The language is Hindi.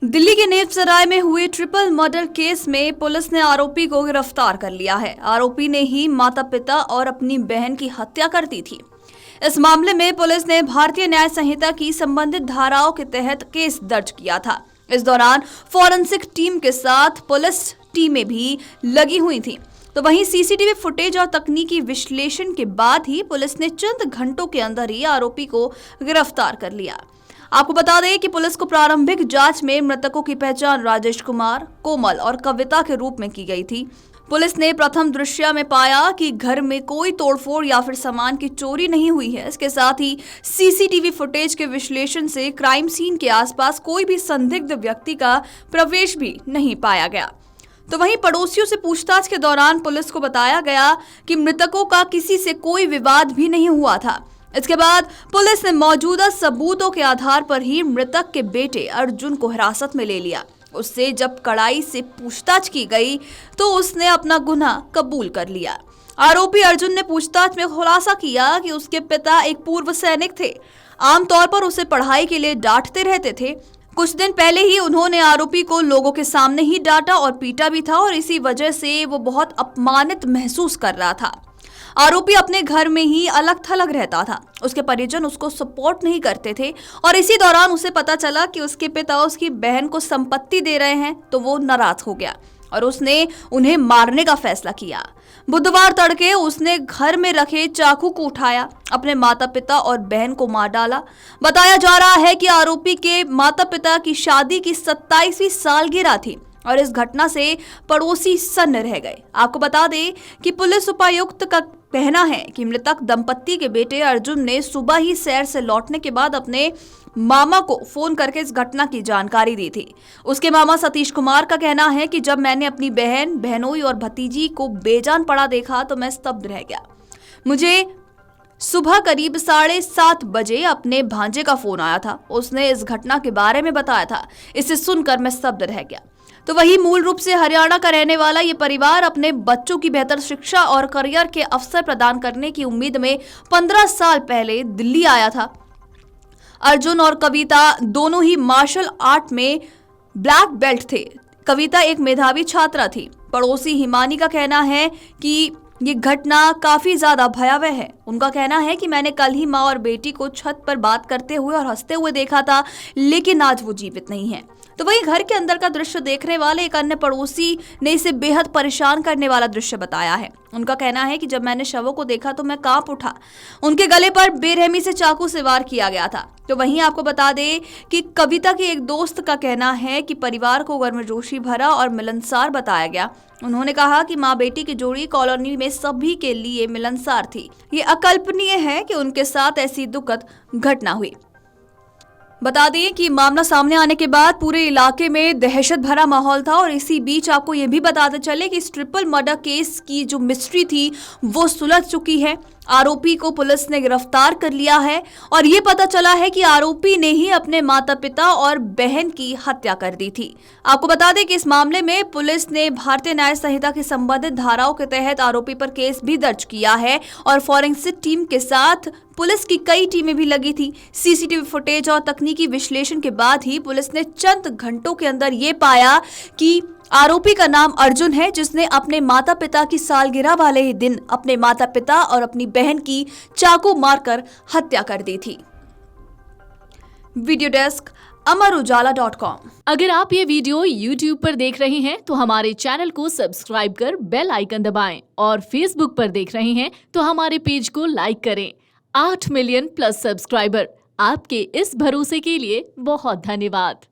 दिल्ली के नेपसराय में हुए ट्रिपल मर्डर केस में पुलिस ने आरोपी को गिरफ्तार कर लिया है। आरोपी ने ही माता पिता और अपनी बहन की हत्या कर दी थी। इस मामले में पुलिस ने भारतीय न्याय संहिता की संबंधित धाराओं के तहत केस दर्ज किया था। इस दौरान फॉरेंसिक टीम के साथ पुलिस टीमें भी लगी हुई थी। तो वहीं सीसीटीवी फुटेज और तकनीकी विश्लेषण के बाद ही पुलिस ने चंद घंटों के अंदर ही आरोपी को गिरफ्तार कर लिया। आपको बता दें कि पुलिस को प्रारंभिक जांच में मृतकों की पहचान राजेश कुमार, कोमल और कविता के रूप में की गई थी। पुलिस ने प्रथम दृश्य में पाया कि घर में कोई तोड़फोड़ या फिर सामान की चोरी नहीं हुई है। इसके साथ ही सीसीटीवी फुटेज के विश्लेषण से क्राइम सीन के आसपास कोई भी संदिग्ध व्यक्ति का प्रवेश भी नहीं पाया गया। तो वहीं पड़ोसियों से पूछताछ के दौरान पुलिस को बताया गया कि मृतकों का किसी से कोई विवाद भी नहीं हुआ था। इसके बाद पुलिस ने मौजूदा सबूतों के आधार पर ही मृतक के बेटे अर्जुन को हिरासत में ले लिया। उससे जब कड़ाई से पूछताछ की गई तो उसने अपना गुनाह कबूल कर लिया। आरोपी अर्जुन ने पूछताछ में खुलासा किया कि उसके पिता एक पूर्व सैनिक थे। आमतौर पर उसे पढ़ाई के लिए डांटते रहते थे। कुछ दिन पहले ही उन्होंने आरोपी को लोगों के सामने ही डांटा और पीटा भी था और इसी वजह से वो बहुत अपमानित महसूस कर रहा था। आरोपी अपने घर में ही अलग थलग रहता था। उसके परिजन उसको सपोर्ट नहीं करते थे और इसी दौरान उसे पता चला कि उसके पिता उसकी बहन को संपत्ति दे रहे हैं तो वो नाराज हो गया और उसने उन्हें मारने का फैसला किया। बुधवार तड़के उसने घर में रखे चाकू को उठाया, अपने माता पिता और बहन को मार डाला। बताया जा रहा है कि आरोपी के माता पिता की शादी की 27वीं सालगिरह थी और इस घटना से पड़ोसी सन्न रह गए। आपको बता दें कि पुलिस उपायुक्त का कहना है कि मृतक दंपत्ति के बेटे अर्जुन ने सुबह ही शहर से लौटने के बाद अपने मामा को फोन करके इस घटना की जानकारी दी थी। उसके मामा सतीश कुमार का कहना है कि जब मैंने अपनी बहन, बहनोई और भतीजी को बेजान पड़ा देखा तो मैं स्तब्ध रह गया। मुझे सुबह करीब 7:30 बजे अपने भांजे का फोन आया था। उसने इस घटना के बारे में बताया था। इसे सुनकर मैं स्तब्ध रह गया। तो वही मूल रूप से हरियाणा का रहने वाला ये परिवार अपने बच्चों की बेहतर शिक्षा और करियर के अवसर प्रदान करने की उम्मीद में 15 साल पहले दिल्ली आया था। अर्जुन और कविता दोनों ही मार्शल आर्ट में ब्लैक बेल्ट थे। कविता एक मेधावी छात्रा थी। पड़ोसी हिमानी का कहना है कि ये घटना काफी ज्यादा भयावह है। उनका कहना है कि मैंने कल ही माँ और बेटी को छत पर बात करते हुए और हंसते हुए देखा था, लेकिन आज वो जीवित नहीं है। तो वहीं घर के अंदर का दृश्य देखने वाले एक अन्य पड़ोसी ने इसे बेहद परेशान करने वाला दृश्य बताया है। उनका कहना है कि जब मैंने शवों को देखा तो मैं कांप उठा। उनके गले पर बेरहमी से चाकू से वार किया गया था। तो वहीं आपको बता दें कि कविता के एक दोस्त का कहना है कि परिवार को गर्मजोशी भरा और मिलनसार बताया गया। उन्होंने कहा कि माँ बेटी की जोड़ी कॉलोनी में सभी के लिए मिलनसार थी। ये अकल्पनीय है कि उनके साथ ऐसी दुखद घटना हुई। बता दें कि मामला सामने आने के बाद पूरे इलाके में दहशत भरा माहौल था और इसी बीच आपको ये भी बताते चले कि इस ट्रिपल मर्डर केस की जो मिस्ट्री थी वो सुलझ चुकी है। आरोपी को पुलिस ने गिरफ्तार कर लिया है और ये पता चला है कि आरोपी ने ही अपने माता पिता और बहन की हत्या कर दी थी। आपको बता दें कि इस मामले में पुलिस ने भारतीय न्याय संहिता की संबंधित धाराओं के तहत आरोपी पर केस भी दर्ज किया है और फॉरेंसिक टीम के साथ पुलिस की कई टीमें भी लगी थी। सीसीटीवी फुटेज और तकनीकी विश्लेषण के बाद ही पुलिस ने चंद घंटों के अंदर ये पाया कि आरोपी का नाम अर्जुन है, जिसने अपने माता पिता की सालगिरह वाले ही दिन अपने माता पिता और अपनी बहन की चाकू मारकर हत्या कर दी थी। वीडियो डेस्क अमरउजाला.com। अगर आप ये वीडियो YouTube पर देख रहे हैं तो हमारे चैनल को सब्सक्राइब कर बेल आइकन दबाएं और Facebook पर देख रहे हैं तो हमारे पेज को लाइक करें। 8 मिलियन प्लस सब्सक्राइबर, आपके इस भरोसे के लिए बहुत धन्यवाद।